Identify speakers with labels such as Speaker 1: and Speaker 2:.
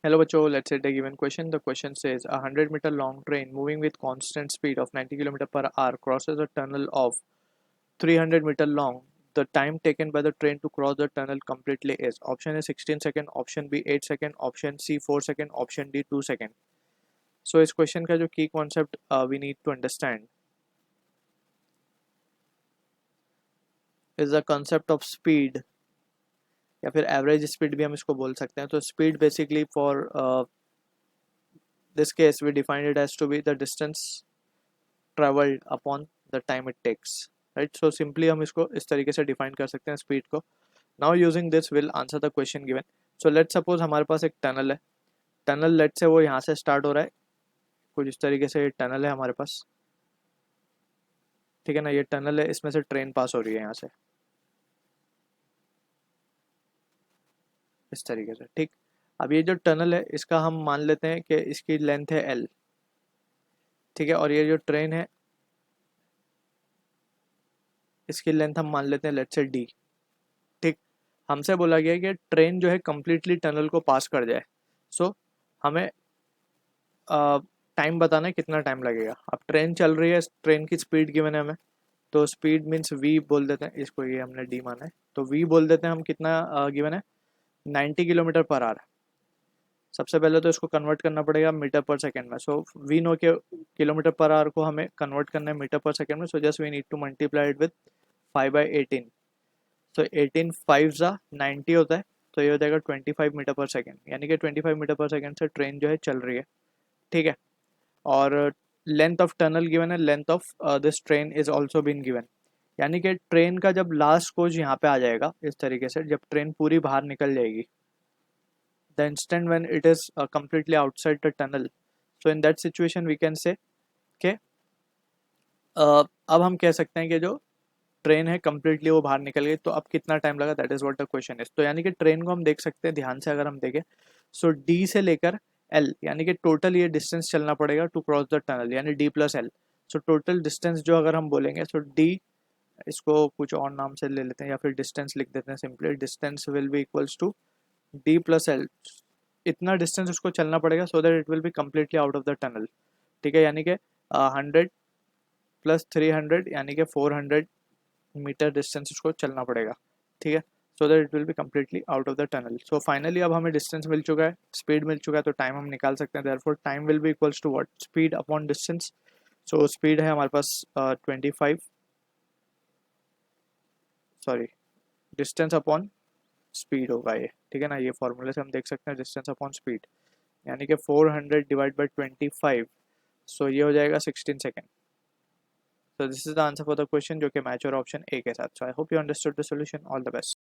Speaker 1: Hello बच्चों, let's say the given question. The question says a 100-meter long train moving with constant speed of 90 km per hour crosses a tunnel of 300-meter long. The time taken by the train to cross the tunnel completely is option A 16 second, option B 8 second, option C 4 second, option D 2 second. So इस question का जो key concept we need to understand is the concept of speed या फिर average speed भी हम इसको बोल सकते हैं. तो speed basically for this case we defined it as to be the distance traveled upon the time it takes, right? So simply हम इसको इस तरीके से define कर सकते हैं speed को. Now using this we'll answer the question given. So let's suppose हमारे पास एक टनल है. टनल लेट से वो यहाँ से स्टार्ट हो रहा है, कुछ इस तरीके से टनल है हमारे पास, ठीक है ना. ये टनल है, इसमें से ट्रेन पास हो रही है यहाँ से इस तरीके से, ठीक. अब ये जो टनल है इसका हम मान लेते हैं कि इसकी लेंथ है L, ठीक है. और ये जो ट्रेन है इसकी लेंथ हम मान लेते हैं लेट्स से D, ठीक. हमसे बोला गया है कि ट्रेन जो है कम्प्लीटली टनल को पास कर जाए. सो हमें टाइम बताना है कितना टाइम लगेगा. अब ट्रेन चल रही है, ट्रेन की स्पीड गिवन है हमें, तो स्पीड मीन्स v बोल देते हैं इसको, ये हमने d माना है तो v बोल देते हैं हम. कितना गिवन है? 90 किलोमीटर पर आवर. सबसे पहले तो इसको कन्वर्ट करना पड़ेगा मीटर पर सेकेंड में. सो वी नो के किलोमीटर पर आवर को हमें कन्वर्ट करना है मीटर पर सेकेंड में. So just we need to multiply it with 5/18. तो 18 5 ज़ा 90 होता है, तो ये हो जाएगा 25 मीटर पर सेकेंड. यानी कि 25 मीटर पर सेकेंड से ट्रेन जो है चल रही है, ठीक है. और लेंथ ऑफ टनल गिवन है, length of this train is also been given. यानी कि ट्रेन का जब लास्ट कोच यहाँ पे आ जाएगा इस तरीके से, जब ट्रेन पूरी बाहर निकल जाएगी, the instant when it is completely outside the tunnel, so in that situation we can say कि अब हम कह सकते हैं कि जो ट्रेन है कम्प्लीटली वो बाहर निकल गई. तो अब कितना टाइम लगा, that is what the question is. तो यानी कि ट्रेन को हम देख सकते हैं ध्यान से, अगर हम देखें सो डी से लेकर एल, यानी कि टोटल ये डिस्टेंस चलना पड़ेगा टू क्रॉस द टनल, यानी D plus L. So total distance जो अगर हम बोलेंगे, सो डी, इसको कुछ और नाम से ले लेते हैं या फिर डिस्टेंस लिख देते हैं simply. Distance will be equals to D plus L. इतना डिस्टेंस उसको चलना पड़ेगा so that it will be completely out of the tunnel, ठीक है. यानी कि 100 प्लस 300 यानी कि 400 मीटर डिस्टेंस उसको चलना पड़ेगा, ठीक है. सो that it will be completely out of the tunnel. So finally अब हमें डिस्टेंस मिल चुका है, स्पीड मिल चुका है, तो टाइम हम निकाल सकते हैं. Therefore time will be equals to what, speed upon distance. So speed है हमारे पास 25, सॉरी डिस्टेंस अपॉन स्पीड होगा ये, ठीक है ना. ये फॉर्मूले से हम देख सकते हैं डिस्टेंस अपॉन स्पीड, यानी कि 400 डिवाइड बाई 25. सो ये हो जाएगा 16 second. So this is the answer for the question जो कि मैच और ऑप्शन ए के साथ. So I hope you understood the solution. All the best.